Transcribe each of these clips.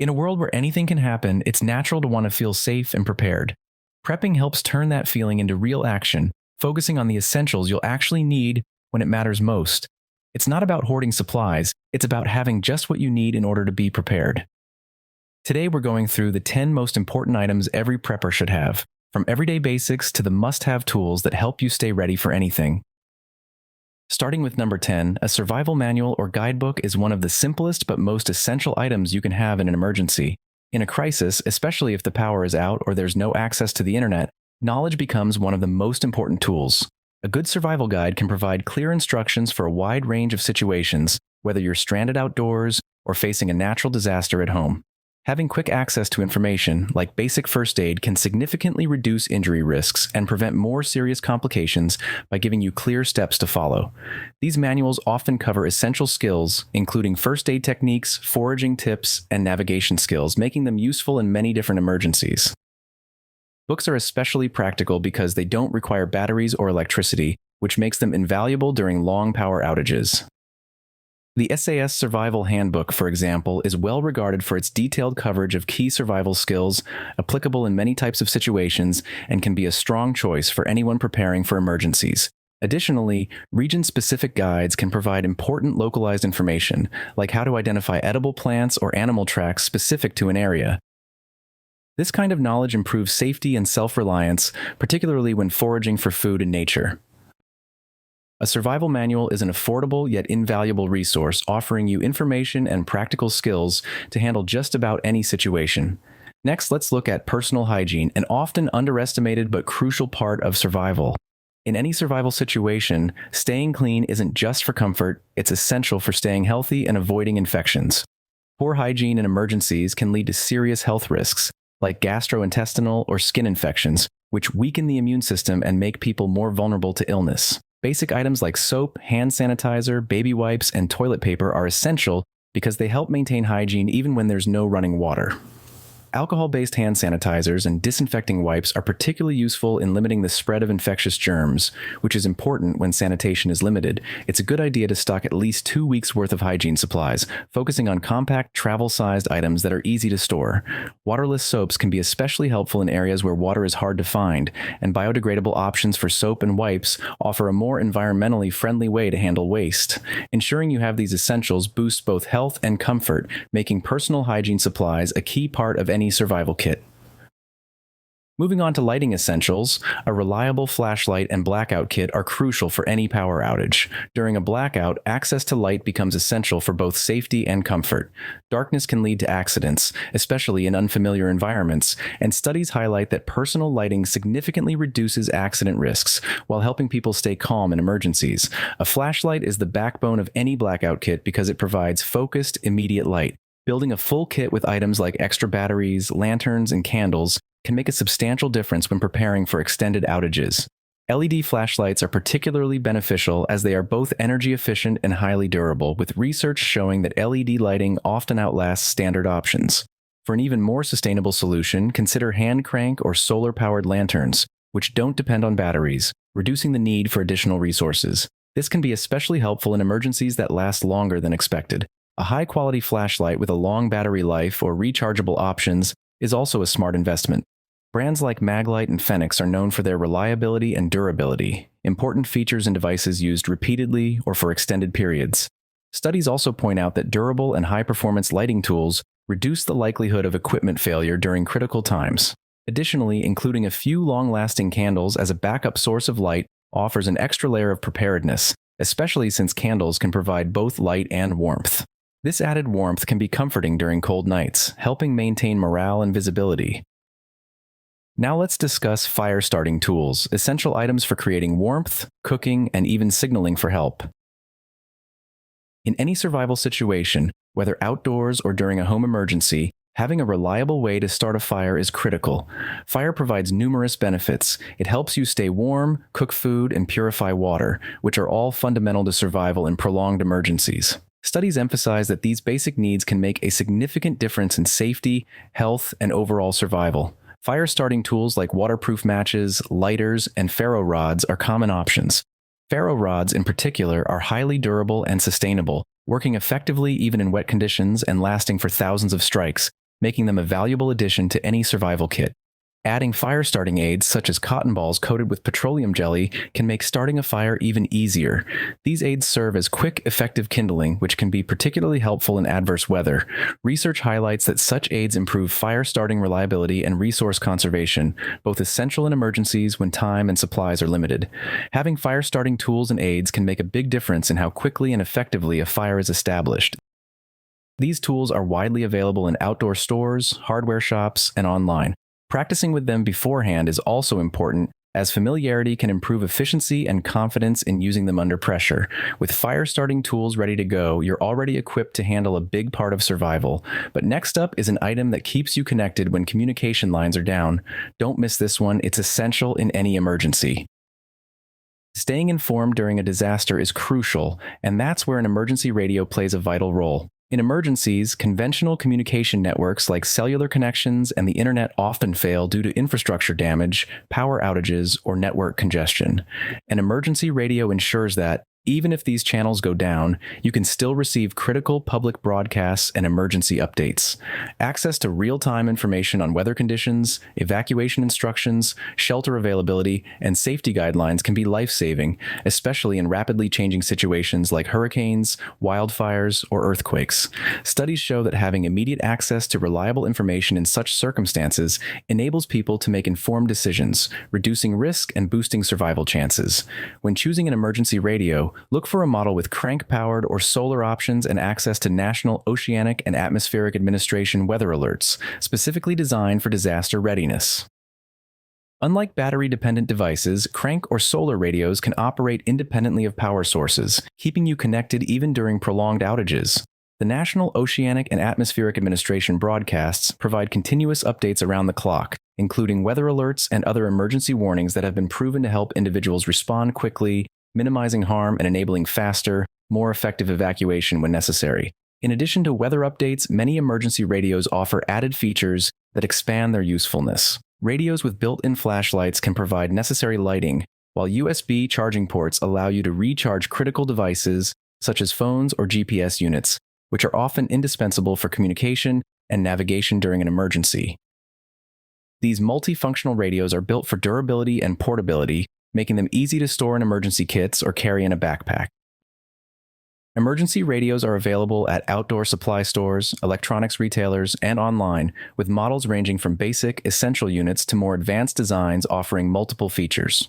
In a world where anything can happen, it's natural to want to feel safe and prepared. Prepping helps turn that feeling into real action, focusing on the essentials you'll actually need when it matters most. It's not about hoarding supplies, it's about having just what you need in order to be prepared. Today we're going through the 10 most important items every prepper should have, from everyday basics to the must-have tools that help you stay ready for anything. Starting with number 10, a survival manual or guidebook is one of the simplest but most essential items you can have in an emergency. In a crisis, especially if the power is out or there's no access to the internet, knowledge becomes one of the most important tools. A good survival guide can provide clear instructions for a wide range of situations, whether you're stranded outdoors or facing a natural disaster at home. Having quick access to information, like basic first aid, can significantly reduce injury risks and prevent more serious complications by giving you clear steps to follow. These manuals often cover essential skills, including first aid techniques, foraging tips, and navigation skills, making them useful in many different emergencies. Books are especially practical because they don't require batteries or electricity, which makes them invaluable during long power outages. The SAS Survival Handbook, for example, is well regarded for its detailed coverage of key survival skills, applicable in many types of situations, and can be a strong choice for anyone preparing for emergencies. Additionally, region-specific guides can provide important localized information, like how to identify edible plants or animal tracks specific to an area. This kind of knowledge improves safety and self-reliance, particularly when foraging for food in nature. A survival manual is an affordable yet invaluable resource offering you information and practical skills to handle just about any situation. Next, let's look at personal hygiene, an often underestimated but crucial part of survival. In any survival situation, staying clean isn't just for comfort, it's essential for staying healthy and avoiding infections. Poor hygiene in emergencies can lead to serious health risks, like gastrointestinal or skin infections, which weaken the immune system and make people more vulnerable to illness. Basic items like soap, hand sanitizer, baby wipes, and toilet paper are essential because they help maintain hygiene even when there's no running water. Alcohol-based hand sanitizers and disinfecting wipes are particularly useful in limiting the spread of infectious germs, which is important when sanitation is limited. It's a good idea to stock at least 2 weeks' worth of hygiene supplies, focusing on compact, travel-sized items that are easy to store. Waterless soaps can be especially helpful in areas where water is hard to find, and biodegradable options for soap and wipes offer a more environmentally friendly way to handle waste. Ensuring you have these essentials boosts both health and comfort, making personal hygiene supplies a key part of any survival kit. Moving on to lighting essentials, a reliable flashlight and blackout kit are crucial for any power outage. During a blackout, access to light becomes essential for both safety and comfort. Darkness can lead to accidents, especially in unfamiliar environments, and studies highlight that personal lighting significantly reduces accident risks while helping people stay calm in emergencies. A flashlight is the backbone of any blackout kit because it provides focused, immediate light. Building a full kit with items like extra batteries, lanterns, and candles can make a substantial difference when preparing for extended outages. LED flashlights are particularly beneficial as they are both energy efficient and highly durable, with research showing that LED lighting often outlasts standard options. For an even more sustainable solution, consider hand crank or solar-powered lanterns, which don't depend on batteries, reducing the need for additional resources. This can be especially helpful in emergencies that last longer than expected. A high-quality flashlight with a long battery life or rechargeable options is also a smart investment. Brands like Maglite and Fenix are known for their reliability and durability, important features in devices used repeatedly or for extended periods. Studies also point out that durable and high-performance lighting tools reduce the likelihood of equipment failure during critical times. Additionally, including a few long-lasting candles as a backup source of light offers an extra layer of preparedness, especially since candles can provide both light and warmth. This added warmth can be comforting during cold nights, helping maintain morale and visibility. Now let's discuss fire-starting tools, essential items for creating warmth, cooking, and even signaling for help. In any survival situation, whether outdoors or during a home emergency, having a reliable way to start a fire is critical. Fire provides numerous benefits. It helps you stay warm, cook food, and purify water, which are all fundamental to survival in prolonged emergencies. Studies emphasize that these basic needs can make a significant difference in safety, health, and overall survival. Fire-starting tools like waterproof matches, lighters, and ferro rods are common options. Ferro rods, in particular, are highly durable and sustainable, working effectively even in wet conditions and lasting for thousands of strikes, making them a valuable addition to any survival kit. Adding fire-starting aids such as cotton balls coated with petroleum jelly can make starting a fire even easier. These aids serve as quick, effective kindling, which can be particularly helpful in adverse weather. Research highlights that such aids improve fire-starting reliability and resource conservation, both essential in emergencies when time and supplies are limited. Having fire-starting tools and aids can make a big difference in how quickly and effectively a fire is established. These tools are widely available in outdoor stores, hardware shops, and online. Practicing with them beforehand is also important, as familiarity can improve efficiency and confidence in using them under pressure. With fire-starting tools ready to go, you're already equipped to handle a big part of survival. But next up is an item that keeps you connected when communication lines are down. Don't miss this one, it's essential in any emergency. Staying informed during a disaster is crucial, and that's where an emergency radio plays a vital role. In emergencies, conventional communication networks like cellular connections and the internet often fail due to infrastructure damage, power outages, or network congestion. An emergency radio ensures that, even if these channels go down, you can still receive critical public broadcasts and emergency updates. Access to real-time information on weather conditions, evacuation instructions, shelter availability, and safety guidelines can be life-saving, especially in rapidly changing situations like hurricanes, wildfires, or earthquakes. Studies show that having immediate access to reliable information in such circumstances enables people to make informed decisions, reducing risk and boosting survival chances. When choosing an emergency radio, look for a model with crank-powered or solar options and access to National Oceanic and Atmospheric Administration weather alerts, specifically designed for disaster readiness. Unlike battery-dependent devices, crank or solar radios can operate independently of power sources, keeping you connected even during prolonged outages. The National Oceanic and Atmospheric Administration broadcasts provide continuous updates around the clock, including weather alerts and other emergency warnings that have been proven to help individuals respond quickly, minimizing harm and enabling faster, more effective evacuation when necessary. In addition to weather updates, many emergency radios offer added features that expand their usefulness. Radios with built-in flashlights can provide necessary lighting, while USB charging ports allow you to recharge critical devices such as phones or GPS units, which are often indispensable for communication and navigation during an emergency. These multifunctional radios are built for durability and portability, making them easy to store in emergency kits or carry in a backpack. Emergency radios are available at outdoor supply stores, electronics retailers, and online, with models ranging from basic, essential units to more advanced designs offering multiple features.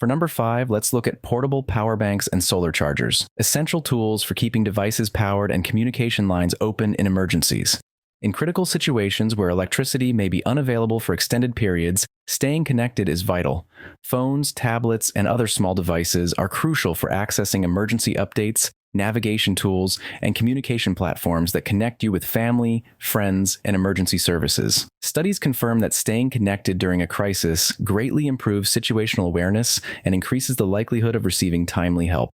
For number 5, let's look at portable power banks and solar chargers, essential tools for keeping devices powered and communication lines open in emergencies. In critical situations where electricity may be unavailable for extended periods, staying connected is vital. Phones, tablets, and other small devices are crucial for accessing emergency updates, navigation tools, and communication platforms that connect you with family, friends, and emergency services. Studies confirm that staying connected during a crisis greatly improves situational awareness and increases the likelihood of receiving timely help.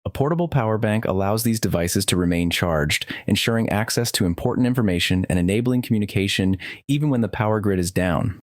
A portable power bank allows these devices to remain charged, ensuring access to important information and enabling communication even when the power grid is down.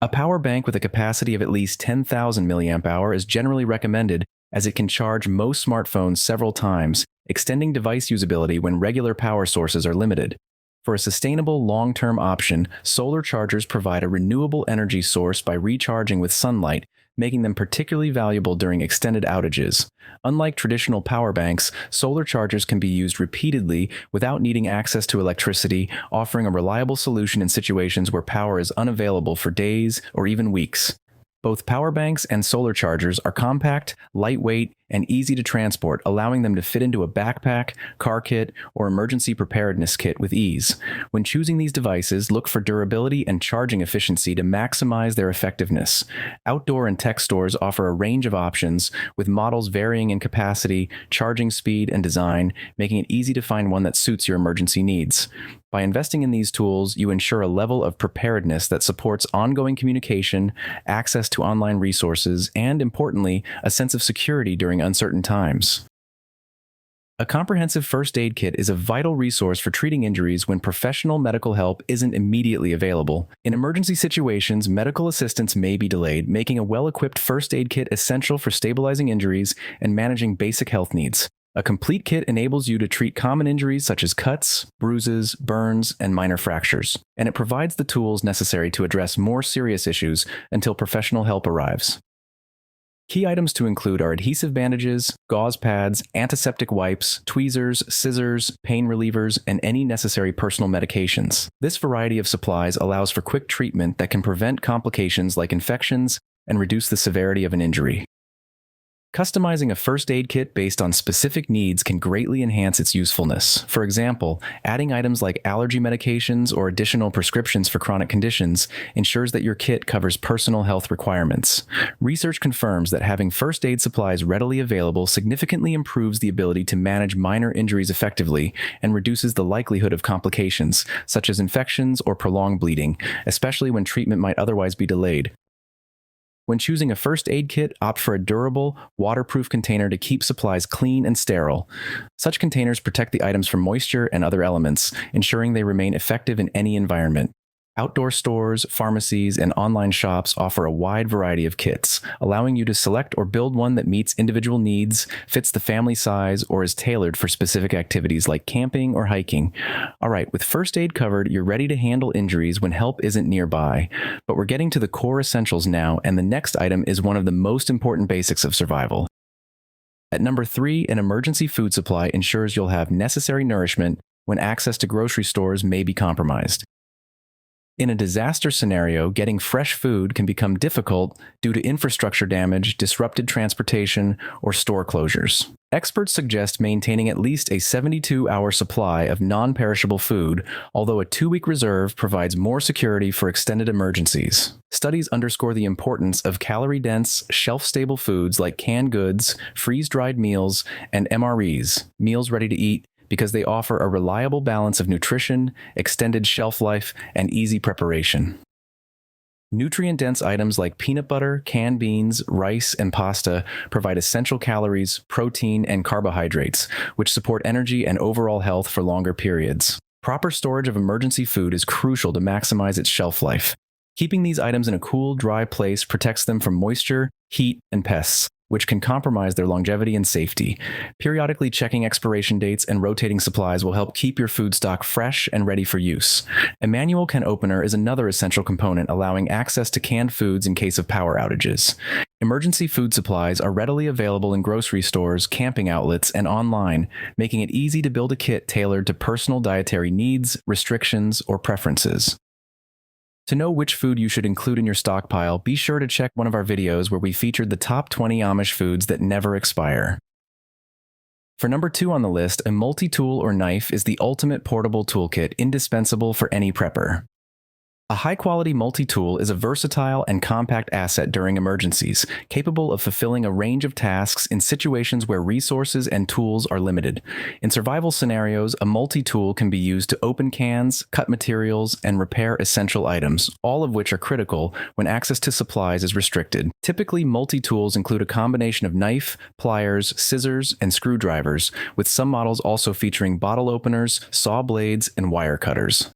A power bank with a capacity of at least 10,000 mAh is generally recommended, as it can charge most smartphones several times, extending device usability when regular power sources are limited. For a sustainable long-term option, solar chargers provide a renewable energy source by recharging with sunlight, making them particularly valuable during extended outages. Unlike traditional power banks, solar chargers can be used repeatedly without needing access to electricity, offering a reliable solution in situations where power is unavailable for days or even weeks. Both power banks and solar chargers are compact, lightweight, and easy to transport, allowing them to fit into a backpack, car kit, or emergency preparedness kit with ease. When choosing these devices, look for durability and charging efficiency to maximize their effectiveness. Outdoor and tech stores offer a range of options, with models varying in capacity, charging speed, and design, making it easy to find one that suits your emergency needs. By investing in these tools, you ensure a level of preparedness that supports ongoing communication, access to online resources, and, importantly, a sense of security during uncertain times. A comprehensive first aid kit is a vital resource for treating injuries when professional medical help isn't immediately available. In emergency situations, medical assistance may be delayed, making a well-equipped first aid kit essential for stabilizing injuries and managing basic health needs. A complete kit enables you to treat common injuries such as cuts, bruises, burns, and minor fractures, and it provides the tools necessary to address more serious issues until professional help arrives. Key items to include are adhesive bandages, gauze pads, antiseptic wipes, tweezers, scissors, pain relievers, and any necessary personal medications. This variety of supplies allows for quick treatment that can prevent complications like infections and reduce the severity of an injury. Customizing a first aid kit based on specific needs can greatly enhance its usefulness. For example, adding items like allergy medications or additional prescriptions for chronic conditions ensures that your kit covers personal health requirements. Research confirms that having first aid supplies readily available significantly improves the ability to manage minor injuries effectively and reduces the likelihood of complications, such as infections or prolonged bleeding, especially when treatment might otherwise be delayed. When choosing a first aid kit, opt for a durable, waterproof container to keep supplies clean and sterile. Such containers protect the items from moisture and other elements, ensuring they remain effective in any environment. Outdoor stores, pharmacies, and online shops offer a wide variety of kits, allowing you to select or build one that meets individual needs, fits the family size, or is tailored for specific activities like camping or hiking. All right, with first aid covered, you're ready to handle injuries when help isn't nearby. But we're getting to the core essentials now, and the next item is one of the most important basics of survival. At number 3, an emergency food supply ensures you'll have necessary nourishment when access to grocery stores may be compromised. In a disaster scenario, getting fresh food can become difficult due to infrastructure damage, disrupted transportation, or store closures. Experts suggest maintaining at least a 72-hour supply of non-perishable food, although a 2-week reserve provides more security for extended emergencies. Studies underscore the importance of calorie-dense, shelf-stable foods like canned goods, freeze-dried meals, and MREs, meals ready to eat, because they offer a reliable balance of nutrition, extended shelf life, and easy preparation. Nutrient-dense items like peanut butter, canned beans, rice, and pasta provide essential calories, protein, and carbohydrates, which support energy and overall health for longer periods. Proper storage of emergency food is crucial to maximize its shelf life. Keeping these items in a cool, dry place protects them from moisture, heat, and pests, which can compromise their longevity and safety. Periodically checking expiration dates and rotating supplies will help keep your food stock fresh and ready for use. A manual can opener is another essential component, allowing access to canned foods in case of power outages. Emergency food supplies are readily available in grocery stores, camping outlets, and online, making it easy to build a kit tailored to personal dietary needs, restrictions, or preferences. To know which food you should include in your stockpile, be sure to check one of our videos where we featured the top 20 Amish foods that never expire. For number 2 on the list, a multi-tool or knife is the ultimate portable toolkit, indispensable for any prepper. A high-quality multi-tool is a versatile and compact asset during emergencies, capable of fulfilling a range of tasks in situations where resources and tools are limited. In survival scenarios, a multi-tool can be used to open cans, cut materials, and repair essential items, all of which are critical when access to supplies is restricted. Typically, multi-tools include a combination of knife, pliers, scissors, and screwdrivers, with some models also featuring bottle openers, saw blades, and wire cutters.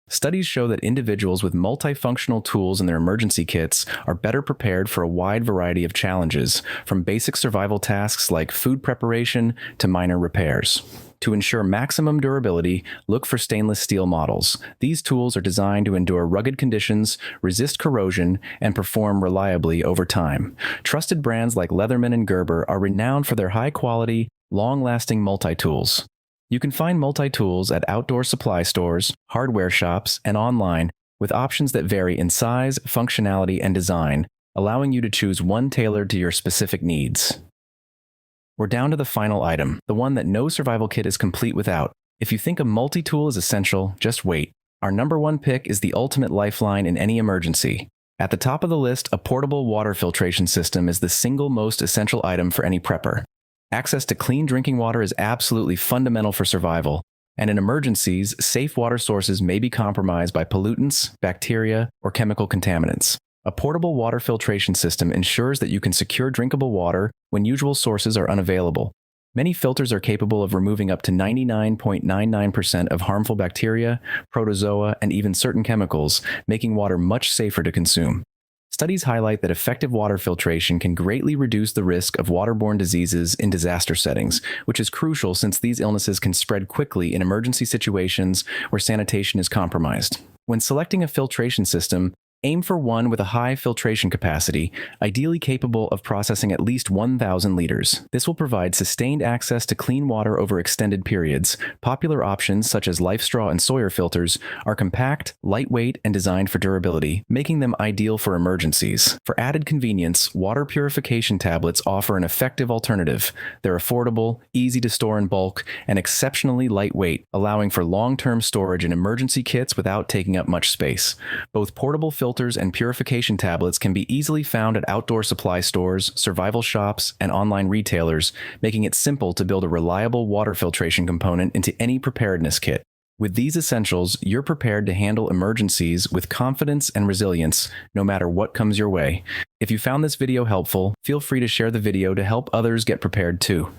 Studies show that individuals with multifunctional tools in their emergency kits are better prepared for a wide variety of challenges, from basic survival tasks like food preparation to minor repairs. To ensure maximum durability, look for stainless steel models. These tools are designed to endure rugged conditions, resist corrosion, and perform reliably over time. Trusted brands like Leatherman and Gerber are renowned for their high-quality, long-lasting multi-tools. You can find multi-tools at outdoor supply stores, hardware shops, and online, with options that vary in size, functionality, and design, allowing you to choose one tailored to your specific needs. We're down to the final item, the one that no survival kit is complete without. If you think a multi-tool is essential, just wait. Our number 1 pick is the ultimate lifeline in any emergency. At the top of the list, a portable water filtration system is the single most essential item for any prepper. Access to clean drinking water is absolutely fundamental for survival, and in emergencies, safe water sources may be compromised by pollutants, bacteria, or chemical contaminants. A portable water filtration system ensures that you can secure drinkable water when usual sources are unavailable. Many filters are capable of removing up to 99.99% of harmful bacteria, protozoa, and even certain chemicals, making water much safer to consume. Studies highlight that effective water filtration can greatly reduce the risk of waterborne diseases in disaster settings, which is crucial since these illnesses can spread quickly in emergency situations where sanitation is compromised. When selecting a filtration system, aim for one with a high filtration capacity, ideally capable of processing at least 1,000 liters. This will provide sustained access to clean water over extended periods. Popular options such as LifeStraw and Sawyer filters are compact, lightweight, and designed for durability, making them ideal for emergencies. For added convenience, water purification tablets offer an effective alternative. They're affordable, easy to store in bulk, and exceptionally lightweight, allowing for long-term storage in emergency kits without taking up much space. Both portable filters and purification tablets can be easily found at outdoor supply stores, survival shops, and online retailers, making it simple to build a reliable water filtration component into any preparedness kit. With these essentials, you're prepared to handle emergencies with confidence and resilience, no matter what comes your way. If you found this video helpful, feel free to share the video to help others get prepared too.